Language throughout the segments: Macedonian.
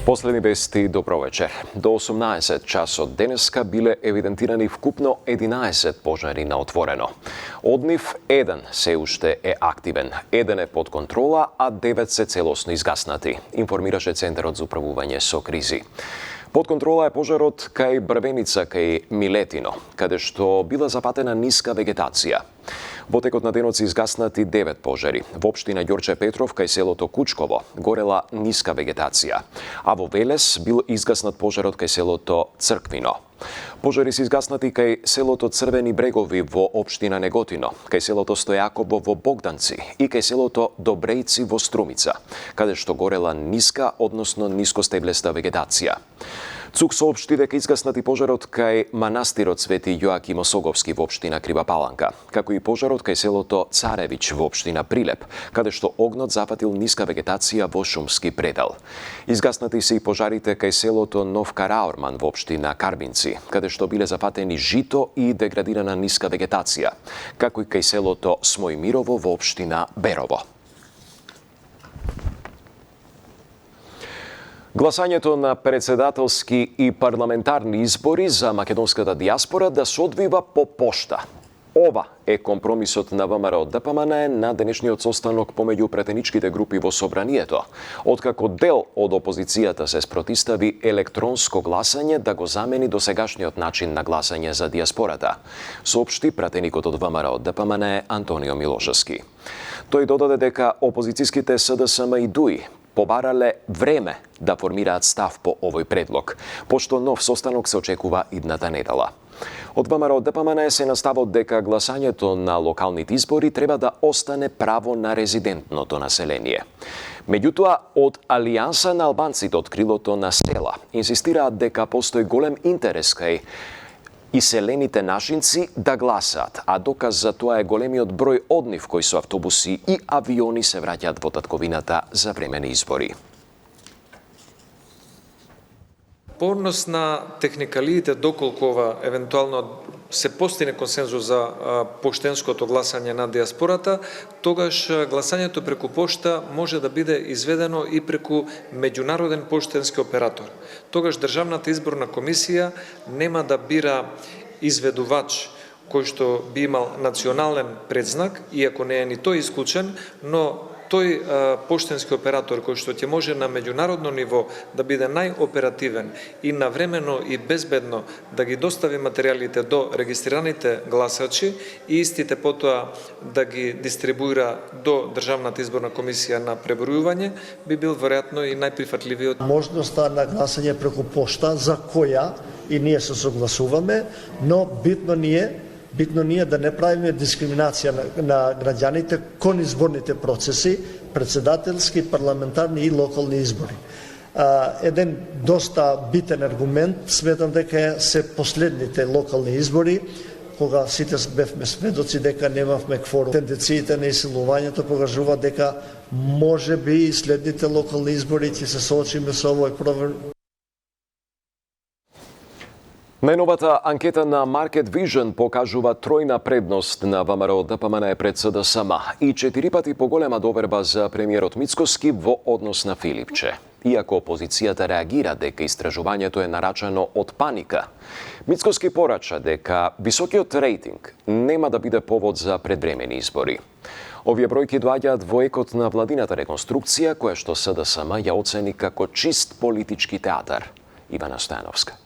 Последни вести, добро вечер. До 18 часот денеска биле евидентирани вкупно 11 пожари на отворено. Од нив, еден се уште е активен, еден е под контрола, а 9 се целосно изгаснати, информираше Центарот за управување со кризи. Под контрола е пожарот кај Брвеница, кај Милетино, каде што била запатена ниска вегетација. Во текот на денот се изгаснати 9 пожари. Во општина Ѓорче Петров, кај селото Кучково, горела ниска вегетација. А во Велес бил изгаснат пожарот кај селото Црквино. Пожари се изгаснати кај селото Црвени брегови во општина Неготино, кај селото Стојаково во Богданци и кај селото Добрејци во Струмица, каде што горела ниска, односно нискостеблеста вегетација. ЦУК соопшти дека изгаснати пожарот кај манастирот Свети Јоаким Осоговски во општина Крива Паланка, како и пожарот кај селото Царевич во општина Прилеп, каде што огнот зафатил ниска вегетација во шумски предел. Изгаснати се и пожарите кај селото Нов Караорман во општина Карбинци, каде што биле зафатени жито и деградирана ниска вегетација, како и кај селото Смојмирово во општина Берово. Гласањето на председателски и парламентарни избори за македонската дијаспора да се одвива по пошта. Ова е компромисот на ВМРО ДПМН на денешниот состанок помеѓу претеничките групи во собранието, откако дел од опозицијата се спротистави електронско гласање да го замени досегашниот начин на гласање за дијаспората, соопшти пратеникот од ВМРО ДПМН Антонио Милошевски. Тој додаде дека опозицијските СДСМ и ДУИ побарале време да формираат став по овој предлог, пошто нов состанок се очекува идната недела. Од ВМРО ДПМН се наставот дека гласањето на локалните избори треба да остане право на резидентното население. Меѓутоа, од Алијанса на албанците од крилото на села инсистираат дека постои голем интерес кај иселените нашинци да гласаат, а доказ за тоа е големиот број од нив кои со автобуси и авиони се враќаат во татковината за време на избори. По однос на техникалиите, доколку ова евентуално се постигне консензус за поштенското гласање на дијаспората, тогаш гласањето преку пошта може да биде изведено и преку меѓународен поштенски оператор. Тогаш Државната изборна комисија нема да бира изведувач кој што би имал национален предзнак, иако не е ни тој исклучен, но тој поштенски оператор кој што ќе може на меѓународно ниво да биде најоперативен и навремено и безбедно да ги достави материјалите до регистрираните гласачи и истите потоа да ги дистрибуира до Државната изборна комисија на пребројување, би бил веројатно и најприфатливиот. Можноста на гласање преку пошта за која и ние се согласуваме, но битно ни е да не правиме дискриминација на граѓаните кон изборните процеси, председателски, парламентарни и локални избори. Еден доста битен аргумент, сметам дека се последните локални избори, кога сите бевме сведоци дека немавме кворум. Тенденциите на исилувањето покажува дека може би и следните локални избори ќе се соочиме со овој проблем. Најновата анкета на Market Vision покажува тројна предност на ВМРО ДПМН пред СДСМ и 4 пати поголема доверба за премиерот Мицкоски во однос на Филипче. Иако опозицијата реагира дека истражувањето е нарачано од паника, Мицкоски порача дека високиот рейтинг нема да биде повод за предвремени избори. Овие бројки доаѓаат во екот на владината реконструкција, која што СДСМ ја оцени како чист политички театар. Ивана Стојановска.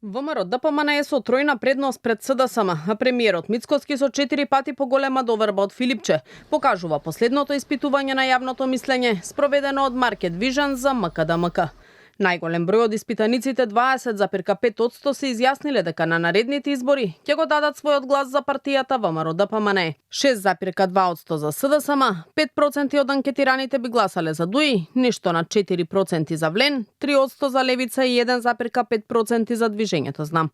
ВМРО ДПМН е со тројна предност пред СДСМ, а премиерот Мицкоски со 4 пати поголема доверба од Филипче, покажува последното испитување на јавното мислење, спроведено од Market Vision за МКДМК. Најголем број од испитаниците, 20,5%, се изјасниле дека на наредните избори ќе го дадат својот глас за партијата ВМРО ДПМН. 6,2% за СДСМ, 5% од анкетираните би гласале за ДУИ, нешто на 4% за Влен, 3% за Левица и 1,5% за Движењето Знам.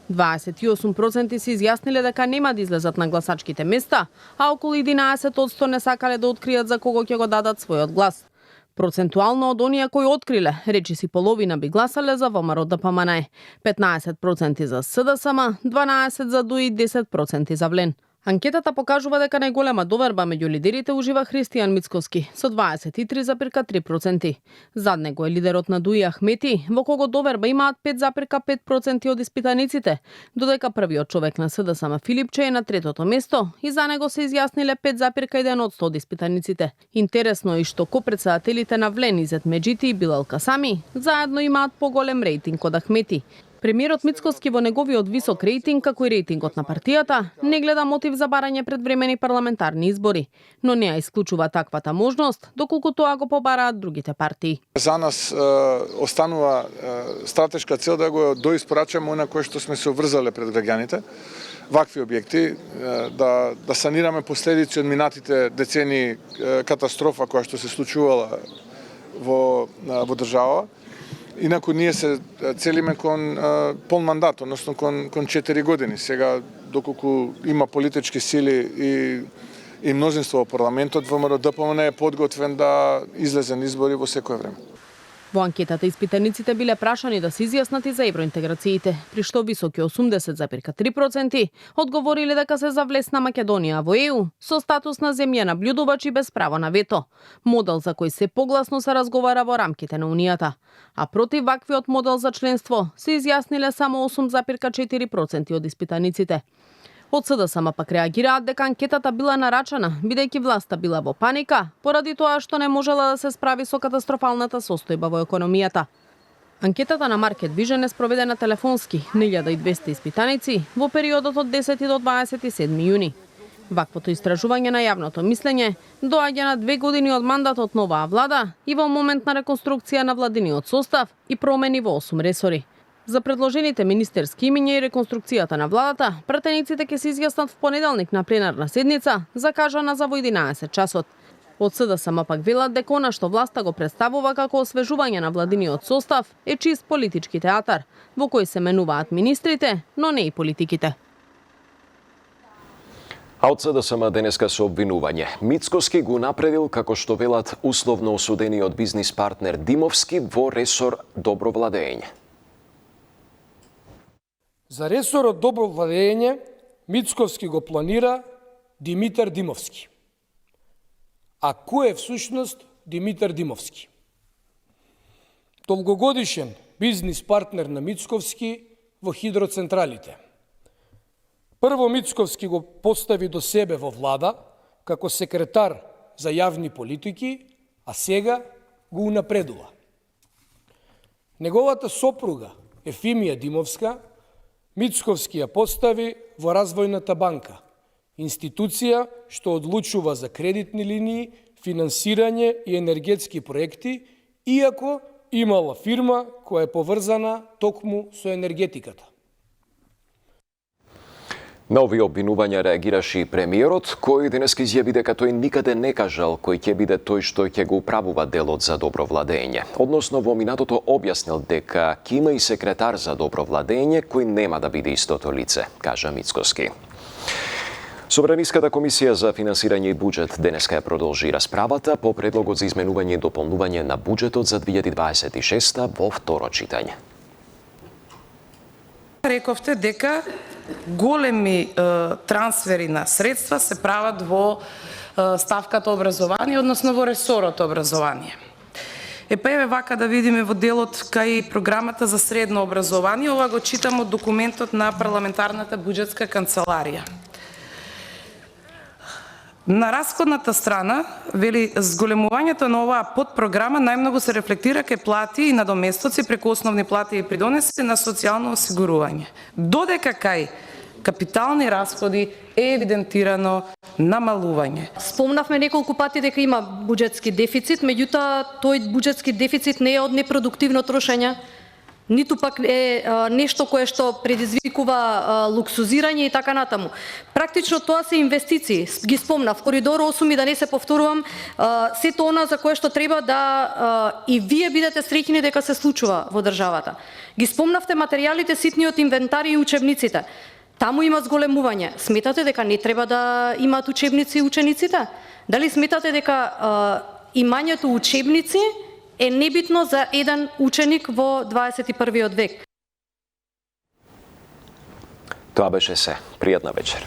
28% се изјасниле дека нема да излезат на гласачките места, а околу 11% не сакале да откријат за кого ќе го дадат својот глас. Процентуално од оние кои откриле, речиси половина би гласале за ВМРО ДПМН, 15% за СДСМ, 12% за ДУИ, 10% за Влен. Анкетата покажува дека најголема доверба меѓу лидерите ужива Христијан Мицкоски со 23,3%. Зад него е лидерот на Дуи Ахмети, во кого доверба имаат 5,5% од испитаниците, додека првиот човек на СДСМ Филипче е на третото место и за него се изјасниле 5,1% од испитаниците. Интересно е што копредседателите на Влен Изет Меджити и Билал Касами заедно имаат поголем рейтинг од Ахмети. Премиерот Мицкоски во неговиот висок рейтинг, како и рейтингот на партијата, не гледа мотив за барање предвремени парламентарни избори, но не ја исклучува таквата можност, доколку тоа го побараат другите партии. За нас останува стратешка цел да го доиспорачаме она кое што сме се обврзале пред граѓаните, вакви објекти, да санираме последици од минатите децении катастрофа која што се случувала во држава. Инаку ние се целиме кон пол мандат, односно кон 4 години. Сега, доколку има политички сили и мнозинство во парламентот, ВМРО-ДПМН е подготвен да излезе на избори во секое време. Во анкетата испитаниците биле прашани да се изјаснат и за евроинтеграциите, при што високи 80,3% одговориле дека се за влез на Македонија во ЕУ со статус на земја наблюдувач и без право на вето, модел за кој се погласно се разговара во рамките на Унијата. А против ваквиот модел за членство се изјасниле само 8,4% од испитаниците. Од СДСМ пак реагираат дека анкетата била нарачана, бидејќи власта била во паника, поради тоа што не можела да се справи со катастрофалната состојба во економијата. Анкетата на Market Vision е спроведена телефонски на 1200 испитаници во периодот од 10 до 27 јуни. Ваквото истражување на јавното мислење доаѓа на 2 години од мандатот на оваа влада и во момент на реконструкција на владиниот состав и промени во 8 ресори. За предложените министерски имиња и реконструкцијата на владата, пратениците ќе се изјаснат в понеделник на пленарна седница, закажана за во 11 часот. Од СДСМ пак велат дека она што власта го представува како освежување на владиниот состав е чист политички театар, во кој се менуваат министрите, но не и политиките. А од СДСМ денеска со обвинување. Мицкоски го направил, како што велат, условно осудениот бизнис партнер Димовски во ресор добро владење. За ресорот добро владење Мицкоски го планира Димитар Димовски. А кој е всушност Димитар Димовски? Долгогодишен бизнис партнер на Мицковски во хидроцентралите. Прво Мицковски го постави до себе во влада како секретар за јавни политики, а сега го унапредува. Неговата сопруга Ефимија Димовска Мицковски ја постави во Развојната банка, институција што одлучува за кредитни линии, финансирање и енергетски проекти, иако имала фирма која е поврзана токму со енергетиката. На овие обвинувања реагираше и премиерот, кој денес изјави дека тој никаде не кажал кој ќе биде тој што ќе го управува делот за добро владење. Односно, во минатото објаснил дека ќе има и секретар за добро владење кој нема да биде истото лице, кажа Мицкоски. Собраниската комисија за финансирање и буџет денеска ја продолжи расправата по предлогот за изменување и дополнување на буџетот за 2026 во второ читање. Рековте дека големи трансфери на средства се прават во ставката образование, односно во ресорот образование. Еве вака да видиме во делот кај програмата за средно образование, ова го читам од документот на парламентарната буџетска канцеларија. На расходната страна, вели, зголемувањето на оваа подпрограма најмногу се рефлектира кај плати и надоместоци преку основни плати и придонеси на социјално осигурување. Додека кај капитални расходи е евидентирано намалување. Спомнавме неколку пати дека има буџетски дефицит, меѓутоа тој буџетски дефицит не е од непродуктивно трошење, ниту пак е нешто кое што предизвикува луксузирање и така натаму. Практично тоа се инвестиции. Ги спомнав, коридор 8 и да не се повторувам, сето она за кое што треба да и вие бидете среќни дека се случува во државата. Ги спомнавте материјалите, ситниот инвентар и учебниците. Таму има зголемување. Сметате дека не треба да имаат учебници учениците? Дали сметате дека имањето учебници е небитно за еден ученик во 21. век? Тоа беше се. Пријатна вечер.